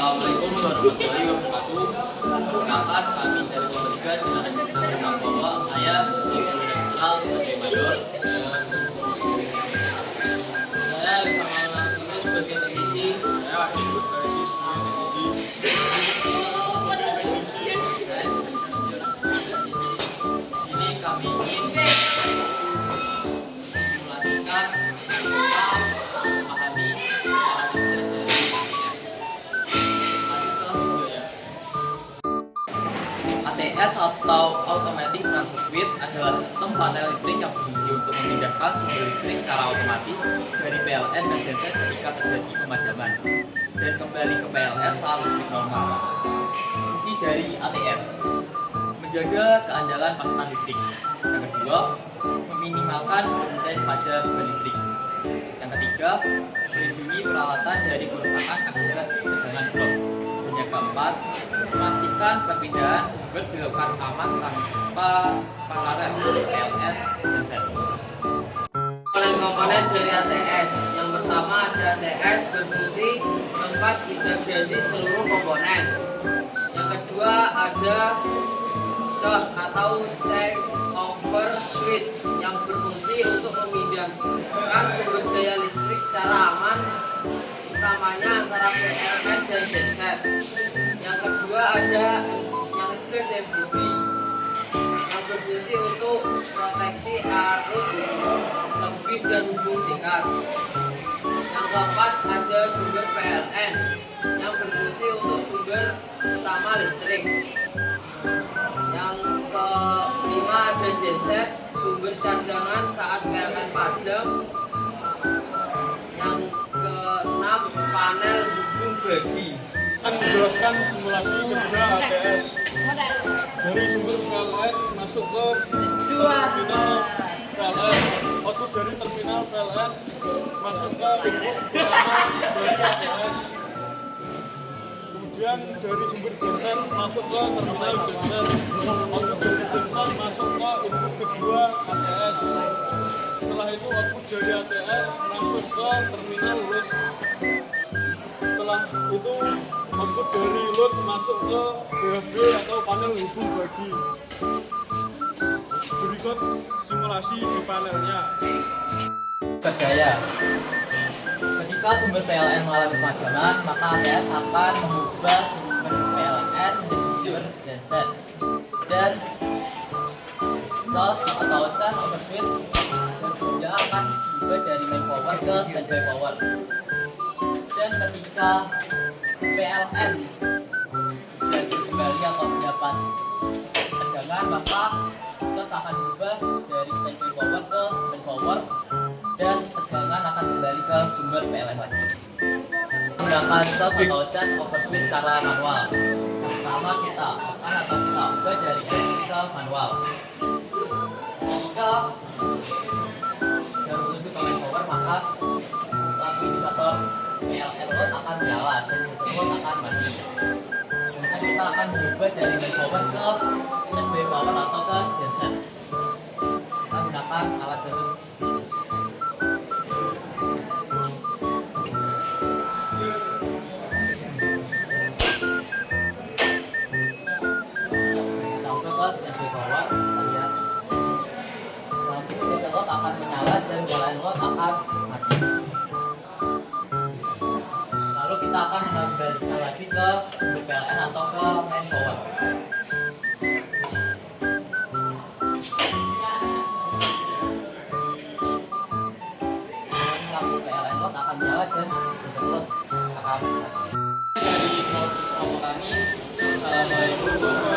Assalamualaikum warahmatullahi wabarakatuh. Perkenalkan, kami dari kelompok 3 dengan bahwa saya Syamsuddin sebagai mandor. Saya Kamal sebagai teknisi. Saya ikut seleksi sebagai teknisi. Di sini kami ingin simulasikan kita memahami cara kerja dari ATS. Lanjut ke video ya. ATS atau Automatic Transfer Switch adalah sistem panel listrik yang berfungsi untuk memindahkan sumber listrik secara otomatis dari PLN ke genset ketika terjadi pemadaman dan kembali ke PLN saat listrik normal. Fungsi dari ATS: menjaga keandalan pasokan listrik. Yang kedua, meminimalkan kerugian pada beban listrik. Yang ketiga, melindungi peralatan dari kerusakan akibat tegangan blok. Dan yang keempat, memastikan perpindahan sumber dilakukan aman tanpa paralel PLN genset. Komponen dari ATS. Yang pertama ada ATS berfungsi tempat integrasi seluruh komponen. Yang kedua ada COS atau check over switch yang berfungsi untuk memindahkan sumber daya listrik secara aman, utamanya antara PLN dan genset. Yang kedua ada MCB yang berfungsi untuk proteksi arus lebih dan hubung singkat. Yang keempat ada sumber PLN yang berfungsi untuk sumber utama listrik. Yang kelima ada genset, sumber cadangan saat PLN padam. Yang keenam panel hubung bagi. Akan menjelaskan simulasi kerja ATS dari sumber PLN masuk ke terminal PLN, output dari terminal PLN masuk ke input utama dari ATS, kemudian dari sumber genset masuk ke terminal genset, output dari genset masuk ke input kedua ATS. Setelah itu output dari ATS masuk ke terminal load. Setelah itu output dari load masuk ke BHB atau panel hubung bagi. Berikut simulasi di panelnya. Kerjaya. Ketika sumber PLN mengalami pemadaman, maka ATS akan mengubah sumber PLN menjadi sumber genset dan COS atau charge over switch dan kemudian akan diubah dari main power ke standby power. Dan ketika PLN sudah kembali atau mendapat tegangan, maka COS akan berubah dari standby power ke main power dan tegangan akan kembali ke sumber PLN lagi. Menggunakan COS atau charge over switch secara manual. Pertama kita on atau kita ubah dari elektrik ke manual. Jika jarum menuju ke main power, maka lampu indikator PLN load akan menyala dan genset load akan mati. Kemudian kita akan mengubah dari main power ke standby power atau ke genset. Kita menggunakan alat baru seperti ini. Kita ubah ke standby power, kita lihat lampu genset load akan menyala dan PLN load akan mati. Lalu kita akan mengembalikan lagi ke sumber PLN atau ke main power. Lampu PLN load akan menyala dan genset load akan mati. Dari kelompok kami, assalamualaikum warahmatullahi wabarakatuh.